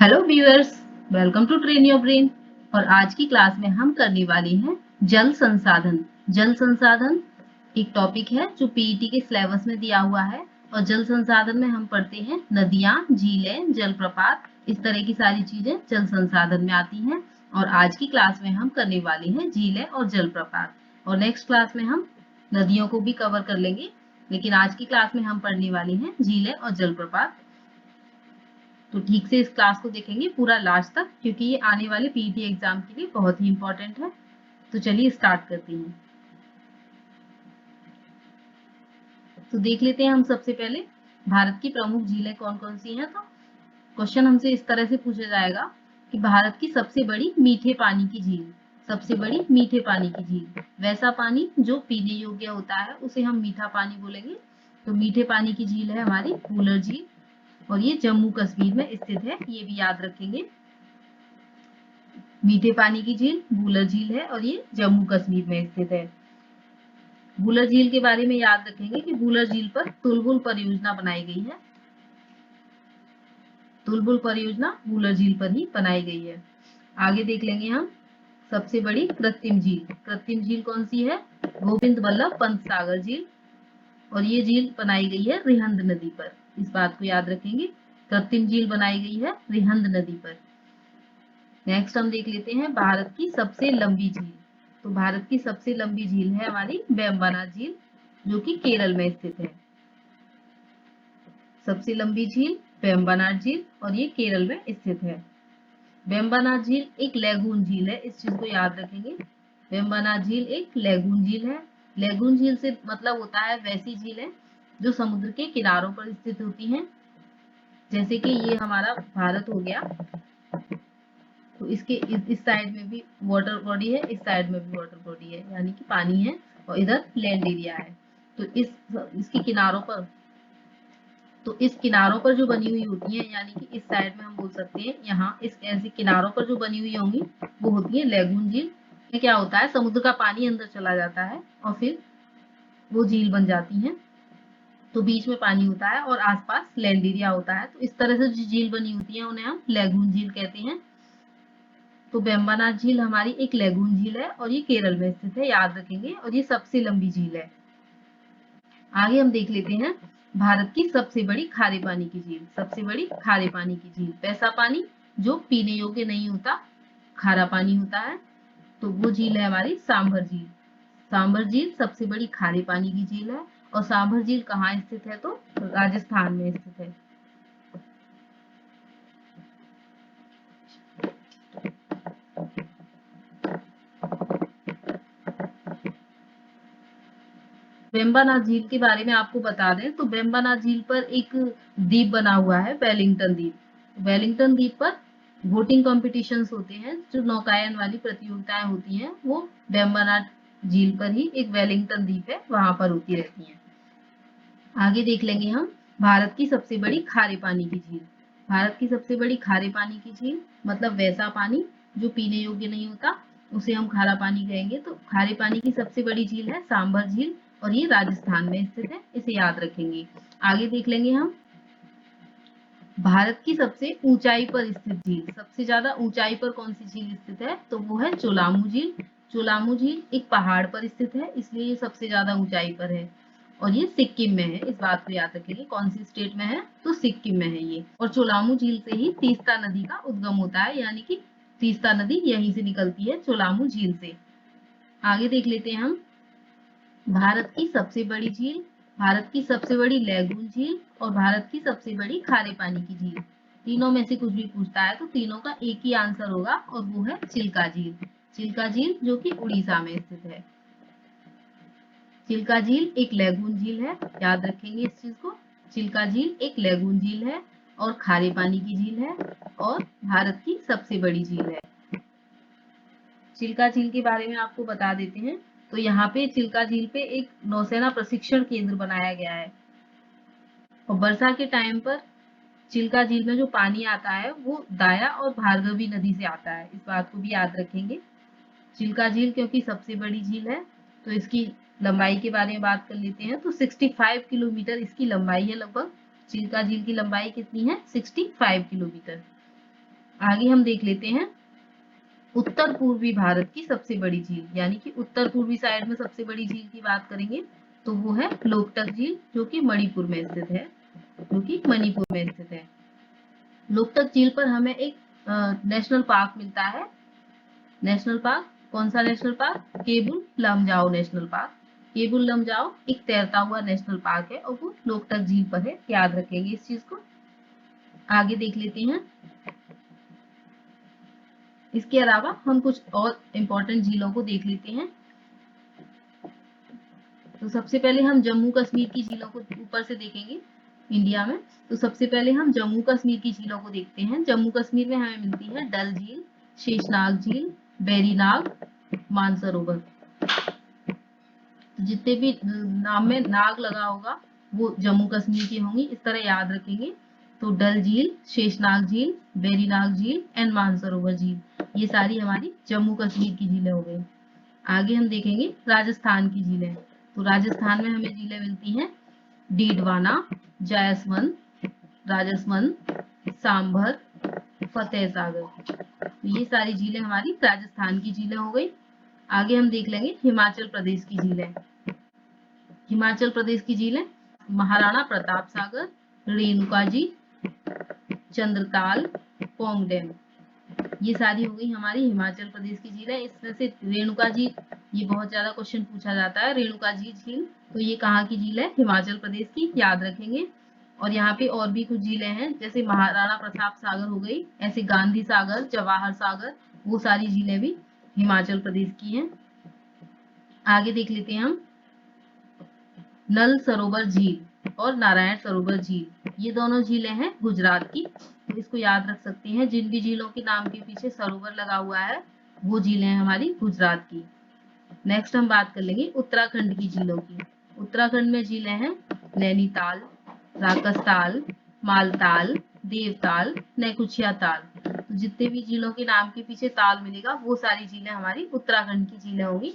Hello viewers, welcome to Train Your Brain. और आज की क्लास में हम करने वाले हैं जल संसाधन। जल संसाधन एक टॉपिक है जो पीईटी के सिलेबस में दिया हुआ है। और जल संसाधन में हम पढ़ते हैं नदियां, झीलें, जलप्रपात, इस तरह की सारी चीजें जल संसाधन में आती हैं। और आज की क्लास में हम करने वाले हैं झीलें और जलप्रपात। और नेक्स्ट क्लास में हम नदियों को भी कवर कर लेंगे, लेकिन आज की क्लास में हम पढ़ने वाले हैं झीलें और जलप्रपात। तो ठीक से इस क्लास को देखेंगे पूरा लास्ट तक, क्योंकि ये आने वाले पीईटी एग्जाम के लिए बहुत ही इंपॉर्टेंट है। तो चलिए स्टार्ट करते हैं। तो देख लेते हैं हम सबसे पहले भारत की प्रमुख झीलें कौन कौन सी हैं। तो क्वेश्चन हमसे इस तरह से पूछा जाएगा कि भारत की सबसे बड़ी मीठे पानी की झील। सबसे बड़ी मीठे पानी की झील, वैसा पानी जो पीने योग्य होता है उसे हम मीठा पानी बोलेंगे। तो मीठे पानी की झील है हमारी वूलर झील, और ये जम्मू कश्मीर में स्थित है, ये भी याद रखेंगे। मीठे पानी की झील वूलर झील है और ये जम्मू कश्मीर में स्थित है। वूलर झील के बारे में याद रखेंगे कि वूलर झील पर तुलबुल परियोजना बनाई गई है। तुलबुल परियोजना वूलर झील पर ही बनाई गई है। आगे देख लेंगे हम सबसे बड़ी कृत्रिम झील। कृत्रिम झील कौन सी है? गोविंद वल्लभ पंत सागर झील, और ये झील बनाई गई है रिहंद नदी पर। इस बात को याद रखेंगे, कृत्रिम झील बनाई गई है रिहंद नदी पर। नेक्स्ट हम देख लेते हैं भारत की सबसे लंबी झील। तो भारत की सबसे लंबी झील है हमारी वेम्बनाड झील, जो कि केरल में स्थित है। सबसे लंबी झील वेम्बनाड झील, और ये केरल में स्थित है। वेम्बनाड झील एक लैगून झील है, इस चीज को याद रखेंगे। वेम्बनाड झील एक लैगून झील है। लैगून झील से मतलब होता है वैसी झीलें जो समुद्र के किनारों पर स्थित होती हैं। जैसे कि ये हमारा भारत हो गया, तो इसके इस साइड में भी वाटर बॉडी है, इस साइड में भी वाटर बॉडी है, यानी कि पानी है, और इधर लैंड एरिया है। तो इसके किनारों पर, तो इस किनारों पर जो बनी हुई होती है, यानी कि इस साइड में हम बोल सकते हैं यहाँ इस ऐसे किनारों पर जो बनी हुई होंगी वो होती है लैगून झील। में क्या होता है, समुद्र का पानी अंदर चला जाता है और फिर वो झील बन जाती है। तो बीच में पानी होता है और आसपास लैंड एरिया होता है, तो इस तरह से जो झील बनी होती है उन्हें हम लैगून झील कहते हैं। तो वेम्बनाड झील हमारी एक लैगून झील है और ये केरल में स्थित है, याद रखेंगे, और ये सबसे लंबी झील है। आगे हम देख लेते हैं भारत की सबसे बड़ी खारे पानी की झील। सबसे बड़ी खारे पानी की झील, वैसा पानी जो पीने योग्य नहीं होता, खारा पानी होता है, तो वो झील है हमारी सांभर झील। सांभर झील सबसे बड़ी खारे पानी की झील है। और सांभर झील कहाँ स्थित है? तो राजस्थान में स्थित है। वेम्बनाड झील के बारे में आपको बता दें तो वेम्बनाड झील पर एक द्वीप बना हुआ है, वेलिंगटन द्वीप। वेलिंगटन द्वीप पर बोटिंग कॉम्पिटिशन्स होते हैं, जो नौकायन वाली प्रतियोगिताएं होती हैं, वो वेम्बनाड झील पर ही, एक वेलिंगटन द्वीप है वहां पर होती रहती हैं। आगे देख लेंगे हम भारत की सबसे बड़ी खारे पानी की झील। भारत की सबसे बड़ी खारे पानी की झील मतलब वैसा पानी जो पीने योग्य नहीं होता, उसे हम खारा पानी कहेंगे। तो खारे पानी की सबसे बड़ी झील है सांभर झील, और ये राजस्थान में स्थित है, इसे याद रखेंगे। आगे देख लेंगे हम भारत की सबसे ऊंचाई पर स्थित झील। सबसे ज्यादा ऊंचाई पर कौन सी झील स्थित है? तो वो है चोलामू झील। चोलामू झील एक पहाड़ पर स्थित है, इसलिए ये सबसे ज्यादा ऊंचाई पर है, और ये सिक्किम में है। इस बात को याद रखेंगे, कौन सी स्टेट में है? तो सिक्किम में है ये। और चोलामू झील से ही तीस्ता नदी का उद्गम होता है, यानी कि तीस्ता नदी यहीं से निकलती है, चोलामू झील से। आगे देख लेते हैं हम भारत की सबसे बड़ी झील, भारत की सबसे बड़ी लैगून झील, और भारत की सबसे बड़ी खारे पानी की झील। तीनों में से कुछ भी पूछता है तो तीनों का एक ही आंसर होगा, और वो है चिल्का झील। चिल्का झील जो कि उड़ीसा में स्थित है। चिल्का झील एक लैगून झील है, याद रखेंगे इस चीज को। चिल्का झील एक लैगून झील है और खारे पानी की झील है, और भारत की सबसे बड़ी झील है। चिल्का झील के बारे में आपको बता देते हैं। तो यहाँ पे चिल्का झील पे एक नौसेना प्रशिक्षण केंद्र बनाया गया है, और वर्षा के टाइम पर चिल्का झील में जो पानी आता है वो दाया और भार्गवी नदी से आता है, इस बात को भी याद रखेंगे। चिल्का झील क्योंकि सबसे बड़ी झील है, तो इसकी लंबाई के बारे में बात कर लेते हैं। तो 65 किलोमीटर इसकी लंबाई है लगभग। चिल्का झील की लंबाई कितनी है? 65 किलोमीटर। आगे हम देख लेते हैं उत्तर पूर्वी भारत की सबसे बड़ी झील, यानी कि उत्तर पूर्वी साइड में सबसे बड़ी झील की बात करेंगे तो वो है लोकटक झील, जो कि मणिपुर में स्थित है, लोकटक झील पर हमें एक नेशनल पार्क मिलता है। नेशनल पार्क कौन सा national park? Keibul Lamjao national park. Keibul Lamjao एक तैरता हुआ नेशनल पार्क है और वो लोकटक झील पर है, याद रखेंगे इस चीज को। आगे देख लेते हैं, इसके अलावा हम कुछ और इम्पोर्टेंट झीलों को देख लेते हैं। तो सबसे पहले हम जम्मू कश्मीर की झीलों को ऊपर से देखेंगे इंडिया में। तो सबसे पहले हम जम्मू कश्मीर की झीलों को देखते हैं। जम्मू कश्मीर में हमें मिलती है डल झील, शेषनाग झील, बैरीनाग, मानसरोवर। तो जितने भी नाम में नाग लगा होगा वो जम्मू कश्मीर की होंगी, इस तरह याद रखेंगे। तो डल झील, शेषनाग झील, बैरीनाग झील एंड मानसरोवर झील, ये सारी हमारी जम्मू कश्मीर की झीलें हो गई। आगे हम देखेंगे राजस्थान की झीलें। तो राजस्थान में हमें झीलें मिलती हैं डीडवाना, जायसवंत, राजसमंद, सांभर, फतेह सागर। तो ये सारी झीलें हमारी राजस्थान की झीलें हो गई। आगे हम देख लेंगे हिमाचल प्रदेश की झीलें। हिमाचल प्रदेश की झीलें महाराणा प्रताप सागर, रेणुका जी, चंद्रताल, पोंग डैम, ये सारी हो गई हमारी हिमाचल प्रदेश की झीलें। इसमें से रेणुका जी, ये बहुत ज्यादा क्वेश्चन पूछा जाता है, रेणुका जी झील, तो ये कहाँ की झील है? हिमाचल प्रदेश की, याद रखेंगे। और यहाँ पे और भी कुछ झीलें हैं, जैसे महाराणा प्रताप सागर हो गई, ऐसे गांधी सागर, जवाहर सागर, वो सारी झीलें भी हिमाचल प्रदेश की हैं। आगे देख लेते हैं हम नल सरोवर झील और नारायण सरोवर झील, ये दोनों झीलें हैं गुजरात की। तो इसको याद रख सकते हैं, जिन भी झीलों के नाम के पीछे सरोवर लगा हुआ है वो झीलें हैं हमारी गुजरात की। नेक्स्ट हम बात कर लेंगे उत्तराखंड की झीलों की। उत्तराखंड में झीलें हैं नैनीताल, राकसताल, मालताल, देवताल, नैकुचिया ताल। तो जितने भी झीलों के नाम के पीछे ताल मिलेगा वो सारी झीलें हमारी उत्तराखंड की झीलें होंगी।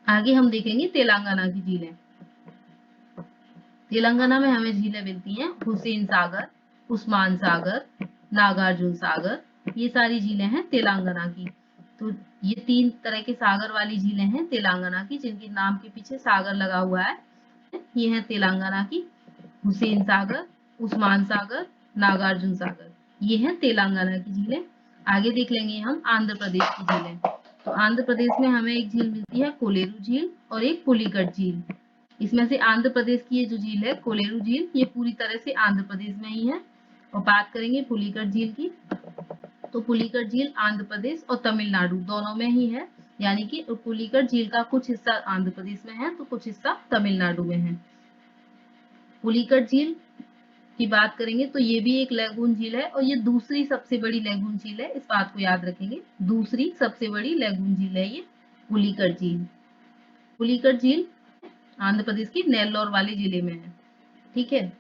आगे हम देखेंगे तेलंगाना की झीलें। तेलंगाना में हमें झीलें मिलती हैं हुसैन सागर, उस्मान सागर, नागार्जुन सागर, ये सारी झीलें हैं तेलंगाना की। तो ये 3 तरह के सागर वाली झीलें हैं तेलंगाना की, जिनके नाम के पीछे सागर लगा हुआ है। ये है तेलंगाना की हुसैन सागर, उस्मान सागर, नागार्जुन सागर, ये है तेलंगाना की झीलें। आगे देख लेंगे हम आंध्र प्रदेश की झीलें। तो आंध्र प्रदेश में हमें एक झील मिलती है कोलेरू झील और एक पुलिकट झील। इसमें से आंध्र प्रदेश की ये जो झील है कोलेरू झील, ये पूरी तरह से आंध्र प्रदेश में ही है। और बात करेंगे पुलिकट झील की, तो पुलिकट झील आंध्र प्रदेश और तमिलनाडु दोनों में ही है, यानी कि पुलिकट झील का कुछ हिस्सा आंध्र प्रदेश में है तो कुछ हिस्सा तमिलनाडु में है। पुलिकट झील की बात करेंगे तो ये भी एक लैगून झील है और ये दूसरी सबसे बड़ी लैगून झील है, इस बात को याद रखेंगे, दूसरी सबसे बड़ी लैगून झील है ये पुलिकट झील। पुलिकट झील आंध्र प्रदेश की नेल्लोर वाले जिले में है। ठीक है,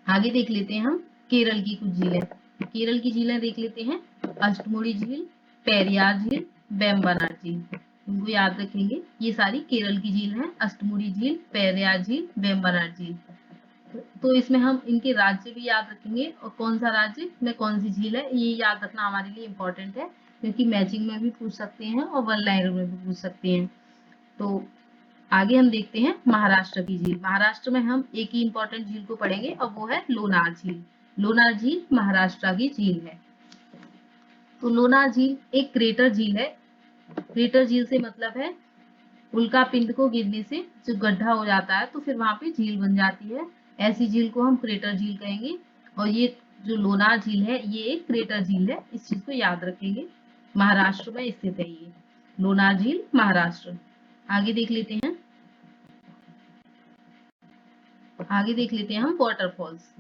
आगे देख लेते हैं हम केरल की कुछ झीलें। केरल की झीलें देख लेते हैं अष्टमुड़ी झील, पेरियार झील, वेम्बनाड झील, इनको याद रखेंगे, ये सारी केरल की झील हैं, अष्टमुड़ी झील, पेरियार झील, वेम्बनाड झील। तो इसमें हम इनके राज्य भी याद रखेंगे और कौन सा राज्य में कौन सी झील है ये याद रखना हमारे लिए इम्पोर्टेंट है, क्योंकि मैचिंग में भी पूछ सकते हैं और वन लाइनर में भी पूछ सकते हैं। तो आगे हम देखते हैं महाराष्ट्र की झील। महाराष्ट्र में हम एक ही इंपॉर्टेंट झील को पढ़ेंगे और वो है लोनार झील। लोनार झील महाराष्ट्र की झील है। तो लोनार झील एक क्रेटर झील है। क्रेटर झील से मतलब है उल्का पिंड को गिरने से जो गड्ढा हो जाता है तो फिर वहां पे झील बन जाती है, ऐसी झील को हम क्रेटर झील कहेंगे। और ये जो लोनार झील है ये एक क्रेटर झील है, इस चीज को याद रखेंगे। महाराष्ट्र में स्थित है ये लोनार झील, महाराष्ट्र। आगे देख लेते हैं हम वाटरफॉल्स।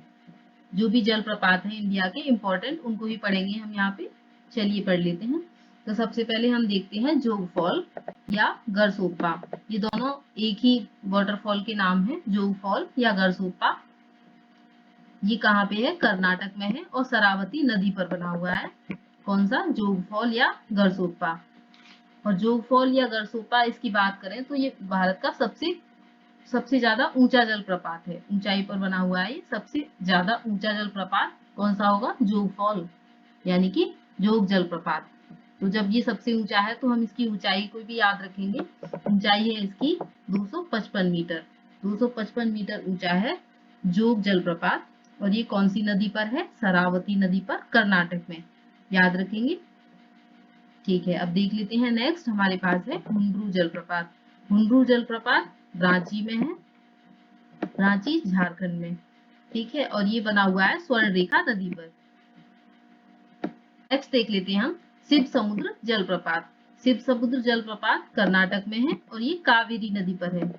जो भी जलप्रपात हैं इंडिया के इंपॉर्टेंट उनको ही पढ़ेंगे हम यहाँ पे। चलिए पढ़ लेते हैं। तो सबसे पहले हम देखते हैं जोग फॉल या गरसोप्पा। ये दोनों एक ही वाटरफॉल के नाम है, जोग फॉल या गरसोप्पा। ये कहाँ पे है? कर्नाटक में है और शरावती नदी पर बना हुआ है। कौन सा? जोग फॉल या गरसोप्पा। और जोग फॉल या गरसोप्पा इसकी बात करें तो ये भारत का सबसे ज्यादा ऊंचा जलप्रपात है, ऊंचाई पर बना हुआ है ये सबसे ज्यादा ऊंचा जलप्रपात कौन सा होगा? जोग फॉल, यानी कि जोग जलप्रपात। तो जब ये सबसे ऊंचा है तो हम इसकी ऊंचाई को भी याद रखेंगे। ऊंचाई है इसकी 255 मीटर। 255 मीटर ऊंचा है जोग जलप्रपात। और ये कौन सी नदी पर है? शरावती नदी पर, कर्नाटक में। याद रखेंगे। ठीक है, अब देख लेते हैं नेक्स्ट हमारे पास है हुंड्रू जलप्रपात। हुंड्रू जलप्रपात रांची में है, रांची झारखंड में। ठीक है, और ये बना हुआ है स्वर्ण रेखा नदी पर। नेक्स्ट देख लेते हैं हम शिव समुद्र जलप्रपात। शिव समुद्र जलप्रपात कर्नाटक में है और ये कावेरी नदी पर है।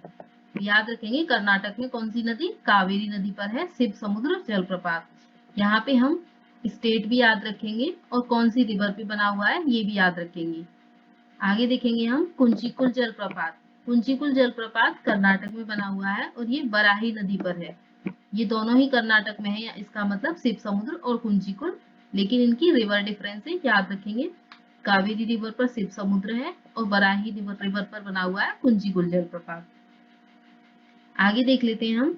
याद रखेंगे, कर्नाटक में कौन सी नदी? कावेरी नदी पर है शिव समुद्र जलप्रपात। यहाँ पे हम स्टेट भी याद रखेंगे और कौन सी रिवर पे बना हुआ है ये भी याद रखेंगे। आगे देखेंगे हम कुंचिकुल जलप्रपात। कुंचिकुल जलप्रपात कर्नाटक में बना हुआ है और ये बराही नदी पर है। ये दोनों ही कर्नाटक में है, इसका मतलब शिव समुद्र और कुंचिकुल, लेकिन इनकी रिवर डिफरेंस है, याद रखेंगे। कावेरी रिवर पर शिव समुद्र है और बराही रिवर पर बना हुआ है कुंचिकुल जलप्रपात। आगे देख लेते हैं हम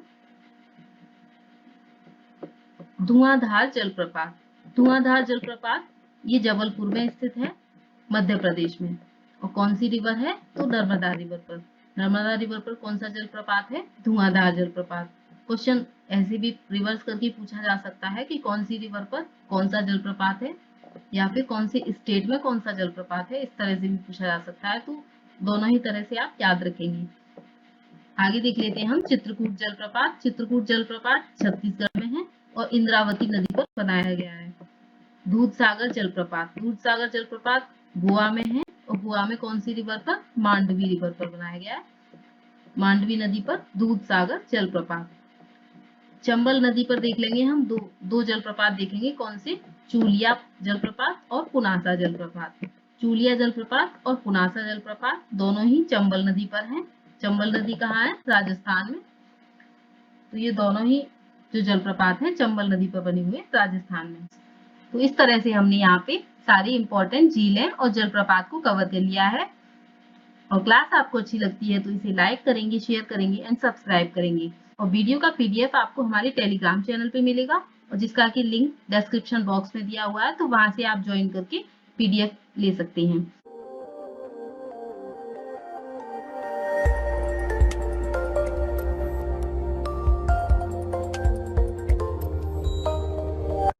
धुआंधार जलप्रपात। धुआंधार जलप्रपात ये जबलपुर में स्थित है, मध्य प्रदेश में। और कौन सी रिवर है? तो नर्मदा रिवर पर। नर्मदा रिवर पर कौन सा जलप्रपात है? धुआंधार जलप्रपात। क्वेश्चन ऐसे भी रिवर्स करके पूछा जा सकता है कि कौन सी रिवर पर कौन सा जलप्रपात है, या फिर कौन सी स्टेट में कौन सा जलप्रपात है, इस तरह से भी पूछा जा सकता है। तो दोनों ही तरह से आप याद रखेंगे। आगे देख लेते हैं हम चित्रकूट जलप्रपात। चित्रकूट जलप्रपात छत्तीसगढ़ में है और इंद्रावती नदी पर बनाया गया है। दूधसागर जलप्रपात। दूधसागर जलप्रपात गोवा में है और गोवा में कौन सी रिवर पर? मांडवी रिवर पर बनाया गया है। मांडवी नदी पर दूधसागर जलप्रपात। चंबल नदी पर देख लेंगे हम दो जलप्रपात देखेंगे, कौन से? चूलिया जलप्रपात और पुनासा जलप्रपात। चूलिया जलप्रपात और पुनासा जलप्रपात दोनों ही चंबल नदी पर हैं। चंबल नदी कहाँ है? राजस्थान में। तो ये दोनों ही जो जलप्रपात है चंबल नदी पर बने हुए राजस्थान में। तो इस तरह से हमने यहाँ पे सारी इंपॉर्टेंट झीलें और जलप्रपात को कवर कर लिया है। और क्लास आपको अच्छी लगती है तो इसे लाइक करेंगे, शेयर करेंगे एंड सब्सक्राइब करेंगे। और वीडियो का पीडीएफ आपको हमारे टेलीग्राम चैनल पे मिलेगा, और जिसका कि लिंक डिस्क्रिप्शन बॉक्स में दिया हुआ है, तो वहां से आप ज्वाइन करके पीडीएफ ले सकते हैं।